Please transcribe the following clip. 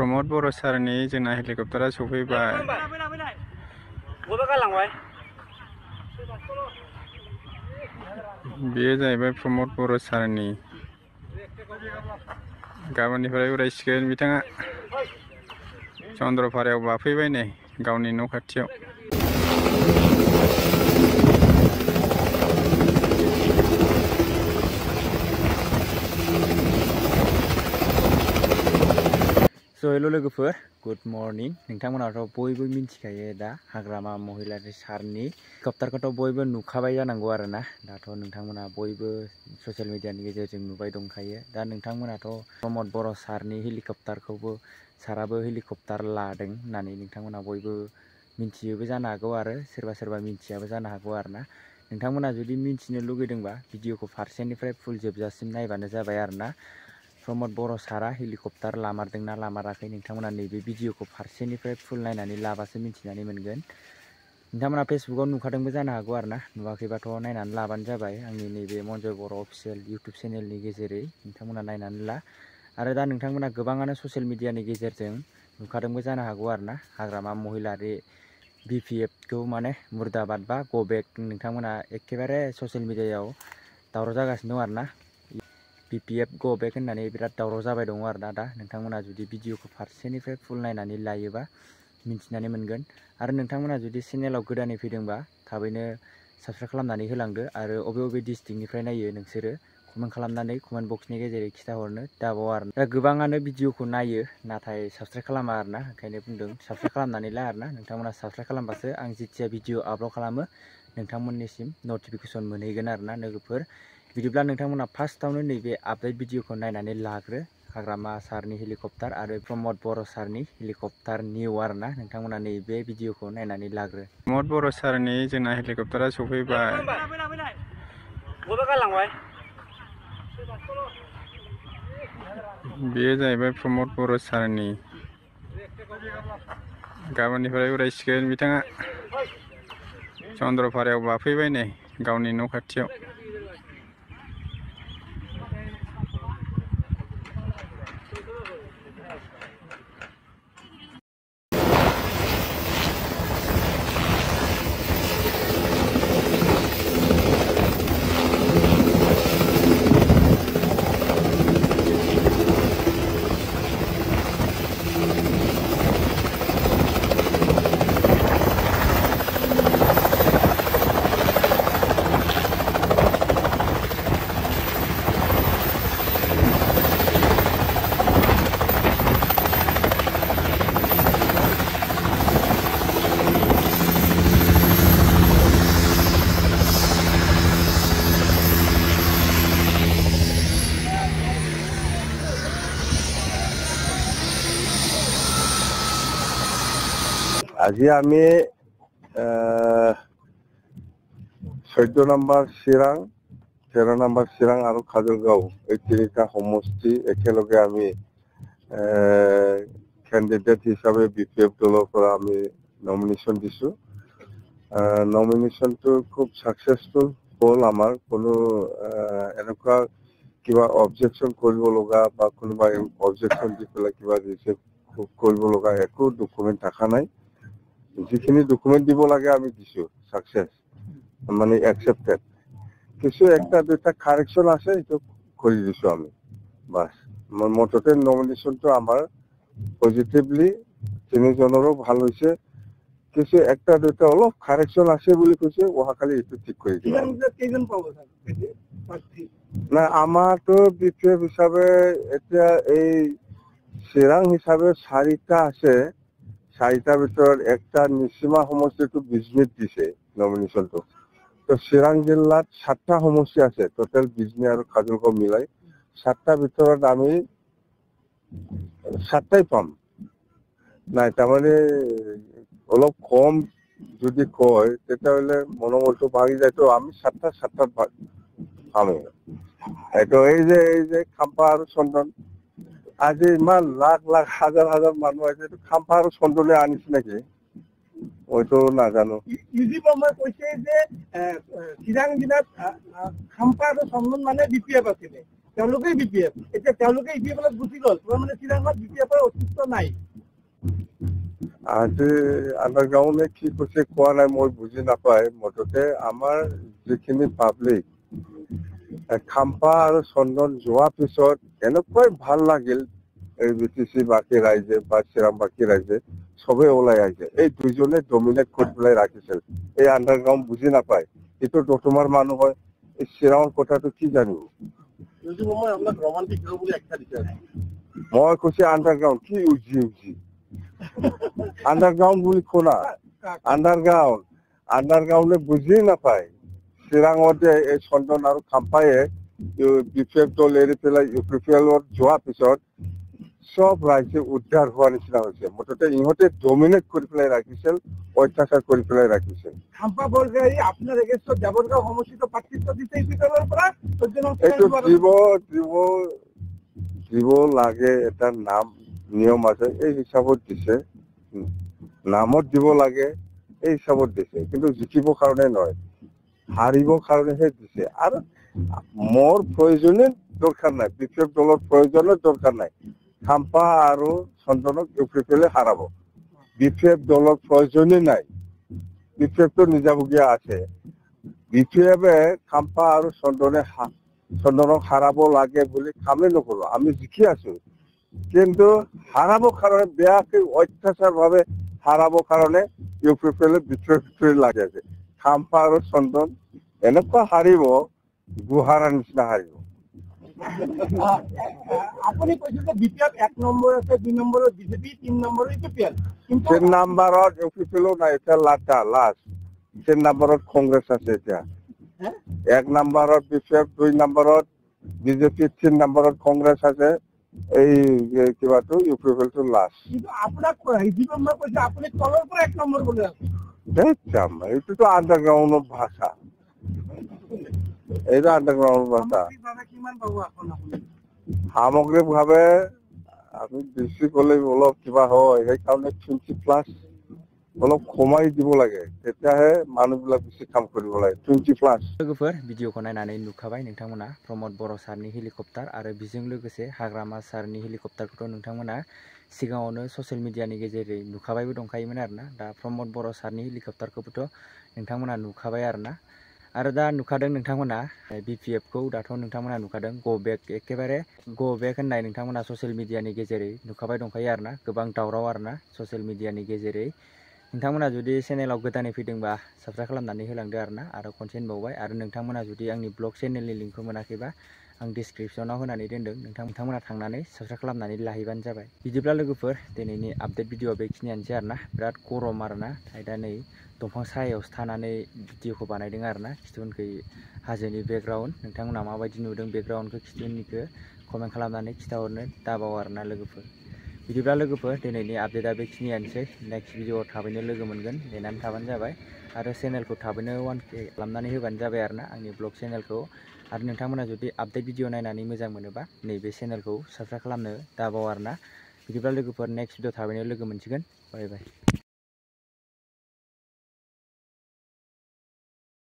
प्रमोद बर' सारनि जोंना हेलिकप्टारा सफैबाय। बेयो जाहैबाय प्रमोद बर' सारनि। गाबोननिफ्राय उरायसिगोन बिथाङा। चन्द्रपारायाव बाफैबाय नै गावनि न' खाथियाव। हेल' लोगोफोर, गुड मर्निं। नोंथांमोनाथ' बयबो मिन्थिखायो दा हाग्रामा महिलारी सारनि हेलिकप्टारखौथ' बयबो नुखाबाय जानांगौ आरोना। दाथ' नोंथांमोना बयबो ससियेल मिडियानि गेजेरजों नुबाय दंखायो। दा नोंथांमोनाथ' प्रमोद बर' सारनि हेलिकप्टारखौबो साराबो हेलिकप्टार लादों होननानै नोंथांमोना बयबो मिन्थियोबो जानो हागौ आरो सोरबा मिन्थियाबो जानो हागौ आरोना। नोंथांमोना जुदि मिन्थिनो लुगैदोंबा भिडिअखौ फारसेनिफ्राय फुल जोबजासिम नायबानो जाबाय आरोना। प्रमोद बर' सारा हेलिकप्टार लामारदोंना लामाराखै नोंथांमोना नैबे भिडिअखौ फारसेनिफ्राय फुल नायनानै लाबासो मिन्थिनानै मोनगोन। नोंथांमोना फेसबुकाव नुखादोंबो जानो हागौ आरोना। नुवाखैबाथ' नायनानै लाबानो जाबाय आंनि नैबे मनजय बर' अफिसियेल इउटुब चेनेलनि गेजेरै नोंथांमोना नायनानै ला। आरो दा नोंथांमोना गोबाङानो ससियेल मिडियानि गेजेरजों नुखादोंबो जानो हागौ आरोना। हाग्रामा महिलारी BPFखौ माने मुर्दाबाद बा गो बेक नोंथांमोना एखेबारे ससियेल मिडियायाव दावराव जागासिनो दं आरोना। BPF गो बेक होननानै बिराद दावराव जाबाय दङ आरोना। दा नोंथांमोना जुदि भिडिअखौ फारसेनिफ्राय फुल नायनानै लायोबा मिन्थिनानै मोनगोन। आरो नोंथांमोना जुदि चेनेलाव गोदानै फैदोंबा थाबैनो साबस्क्राइब खालामनानै होलांदो। आरो बबे डिस्ट्रिक्टनिफ्राय नायो नोंसोरो कमेन्ट खालामनानै कमेन्ट बक्सनि गेजेरै खिथाहरनो दाबाव आरो। दा गोबाङानो भिडिअखौ नायो नाथाय साबस्क्राइब खालामा आरोना। ओंखायनो बुंदों साबस्क्राइब खालामनानै ला आरोना। नोंथांमोना साबस्क्राइब खालामबासो आं जिथिया भिडिअ आपल'ड खालामो नोंथांमोननिसिम नटिफिकेसन मोनहैगोन आरोना लोगोफोर। बिदिब्ला नोंथांमोना फार्स्टआवनो नैबे आपडेट भिडिअखौ नायनानै लाग्रो। हाग्रामा सारनि हेलिकप्टार आरो प्रमोद बर' सारनि हेलिकप्टार निउ आरोना। नोंथांमोना नैबे भिडिअखौ नायनानै लाग्रो। प्रमोद बर' सारनि जोंना हेलिकप्टारा सफैबाय। बेयो जाहैबाय प्रमोद बर' सारनि। गाबोननिफ्राय उरायसिगोन बिथाङा। चन्द्रपारायाव बाफैबाय नै गावनि न' खाथियाव। আজি আমি 14 নম্বৰ চিৰাং, 13 নম্বৰ চিৰাং আৰু কাজলগাঁও এই তিনিটা সমষ্টি একেলগে আমি কেণ্ডিডেট হিচাপে BPF দলৰ পৰা আমি নমিনেশ্যন দিছো। নমিনেশ্যনটো খুব সাকসেসফুল হ'ল। আমাৰ কোনো এনেকুৱা কিবা অবজেকশন কৰিব লগা বা কোনোবা অবজেকশন দি পেলাই কিবা ৰিজেক্ট কৰিব লগা একো ডকুমেণ্ট থকা নাই। যিখিনি ডকুমেণ্ট দিব লাগে আমি দিছো, সাকসেস মানে একসেপ্টেড। কিছু একটা দুটা কারেকশন আছে, এটা কৰি দিছো আমি বাস। মুঠতে নমিনেশ্যনটো আমাৰ পজিটিভলি তিনিজনৰো ভাল হৈছে। কিছু একটা দুটা অলপ কাৰেকশন আছে বুলি কৈছে, অহাকালি এইটো ঠিক কৰি দিব। না আমাৰতো BPF হিচাপে এতিয়া এই চিৰাং হিচাপে 4টা আছে। 4টাৰ ভিতৰত একটা নিসীমা সমষ্টিটো বিজনেত দিছে নমিনেশ্যনটো। তো চিৰাং জিলাত 7টা সমষ্টি আছে, টোটাল বিজনী আৰু কাজলগাঁও মিলাই 7টাৰ ভিতৰত আমি 7টাই পাম। নাই তাৰমানে অলপ কম যদি কয় তেতিয়াহ'লে মনোবলটো ভাঙি যায়। তো আমি 7টাত পামে। এইটো এই যে খাম্পা আৰু চন্দন আজি ইমান লাখ লাখ হাজাৰ হাজাৰ মানুহ আছে, এইটো খাম্পা আৰু চন্দনে আনিছে নেকি হয়তো নাজানো। ইউজি বৰ্মাই কৈছে যে চিৰাং জিলাত খাম্পা আৰু চন্দন মানে BPF আছিলে, তেওঁলোকেই BPF এতিয়া তেওঁলোকে ইপিএফত গুচি গ'ল মানে চিৰাঙত BPFৰ অস্তিত্ব নাই আজি আণ্ডাৰগ্ৰাউণ্ডে কি কৈছে কোৱা নাই মই বুজি নাপায় মুঠতে আমাৰ যিখিনি পাব্লিক খাম্পা আৰু চন্দন যোৱাৰ পিছত এনেকুৱাই ভাল লাগিল এই BTC বাকী ৰাইজে বা চিৰাংবাকী ৰাইজে চবে ওলাই আহিছে এই দুইজনে ডমিনেট কৰি পেলাই ৰাখিছিল এই আণ্ডাৰগ্ৰাউণ্ড বুজি নাপায় এইটো দতমাৰ মানুহ হয় এই চিৰাঙৰ কথাটো কি জানিব যদি মই আপোনাক ৰোমান্টিক হিৰো বুলি আখ্যা দিছে মই কৈছে আণ্ডাৰগ্ৰাউণ্ড কি উজি আণ্ডাৰগ্ৰাউণ্ড বুলি শুনা আণ্ডাৰগ্ৰাউণ্ডে বুজি নাপায় চিৰাঙতে এই চন্দন আৰু খাম্পায়ে BPF দল এৰি পেলাই UPPLত যোৱাৰ পিছত সব ৰাইজে উদ্ধাৰ হোৱা নিচিনা হৈছে মুঠতে ইহঁতে ডমিনেট কৰি পেলাই ৰাখিছিল অত্যাচাৰ কৰি পেলাই ৰাখিছিল খাম্পা বৰগাড়ী আপোনাৰ এগেইনষ্টত জাবৰগাঁও সমষ্টিত প্ৰাৰ্থিত্ব দিছে ইপিএফৰ পৰা এইটো দিব লাগে এটা নাম নিয়ম আছে এই হিচাপত দিছে নামত দিব লাগে এই হিচাপত দিছে কিন্তু জিকিবৰ কাৰণে নহয় হাৰিবৰ কাৰণেহে দিছে আৰু মোৰ প্ৰয়োজনে দৰকাৰ নাই BPF দলৰ প্ৰয়োজনে দৰকাৰ নাই খাম্পা আৰু চন্দনক UPPLে হাৰাব BPF দলৰ প্ৰয়োজনে নাই BPFটো নিজাববীয়া আছে BPFে খাম্পা আৰু চন্দনক হাৰাব লাগে বুলি কামেই নকৰো আমি জিকি আছো কিন্তু হাৰাবো কাৰণে বেয়াকে অত্যাচাৰ ভাবে হাৰাবো কাৰণে UPPL বিচয়ে লাগে আছে খাম্পা আৰু চন্দন এনেকুৱা হাৰিব গুহাৰৰ নিচিনা হাৰিব আপুনি কৈছে যে BPF 1 নম্বৰ আছে 2 নম্বৰত BJP 3 নম্বৰ UPPL কিন্তু 3 নম্বৰত UPPL নাই এটা লাষ্ট 3 নম্বৰত কংগ্ৰেছ আছে এতিয়া 1 নম্বৰত BPF 2 নম্বৰত BJP 3 নম্বৰত কংগ্ৰেছ আছে এই কিবাটো UPPLটো লাষ্ট কিন্তু আপোনাক যিটো মই কৈছে আপুনি তলৰ পৰা 1 নম্বৰ বুলি আছে দেখছাম এইটোতো আণ্ডাৰগ্ৰাউণ্ডৰ ভাষা এইটো আণ্ডাৰগ্ৰাউণ্ডৰ ভাষা কিমান পাব আপুনি সামগ্ৰিকভাৱে আমি বেছি ক'লে অলপ কিবা হয় সেইকাৰণে 20+ অলপ কমাই দিব লাগে তেতিয়াহে মানুহবিলাক বেছি কাম কৰিব লাগে 20+। लोगोफोर भिडिअखौ नायनानै नुखाबाय नोंथांमोना प्रमद बर' सारनि हेलिकप्टार आरो बेजों लोगोसे हाग्रामा सारनि हेलिकप्टारखौथ' नोंथांमोना सिगाङावनो ससियेल मिडियानि गेजेरै नुखाबायबो दंखायोमोन आरोना दा प्रमद बर' सारनि हेलिकप्टारखौबोथ' नोंथांमोना नुखाबाय आरोना आरो दा नुखादों नोंथांमोना BPFखौ दाथ' नोंथांमोना नुखादों गो बेक एखेबारे गो बेक होननाय नोंथांमोना ससियेल मिडियानि गेजेरै नुखाबाय दंखायो आरोना गोबां दावराव आरोना ससियेल मिडियानि गेजेरै नोंथांमोना जुदि चेनेलाव गोदानै फैदोंबा साबस्क्राइब खालामनानै होलांदो आरोना आरो खनसे होनबावबाय आरो नोंथांमोना जुदि आंनि ब्लग चेनेलनि लिंकखौ मोनाखैबा आं डिसक्रिप्शनाव होनानै दोनदों नोंथांमोना थांनानै साबस्क्राइब खालामनानै लाहैबानो जाबाय बिदिब्ला लोगोफोर दिनैनि आपडेट भिडिअआ बेखिनियानोसै आरोना बिराद गरम आरोना दा नै दंफां सायावसो थानानै भिडिअखौ बानायदों आरोना खिथुउनखै हाजोनि बेकग्राउन्ड नोंथांमोना माबायदि नुदों बेकग्राउन्डखौ खिथुउननिखौ कमेन्ट खालामनानै खिथाहरनो दाबाव आरोना लोगोफोर बिदिब्ला लोगोफोर दिनैनि आपडेटआ बेखिनियानोसै नेक्स्ट भिडिअआव थाबैनो लोगो मोनगोन नेनानै थाबानो जाबाय आरो चेनेलखौ थाबैनो 1K खालामनानै होबानो जाबाय आरोना आंनि ब्लग चेनेलखौ आरो नोंथांमोना जुदि आपडेट भिडिअ नायनानै मोजां मोनोबा नैबे चेनेलखौ साबस्क्राइब खालामनो दाबाव आरोना बिदिब्ला लोगोफोर नेक्स्ट भिडिअ थाबैनो लोगो मोनसिगोन बाय बाय।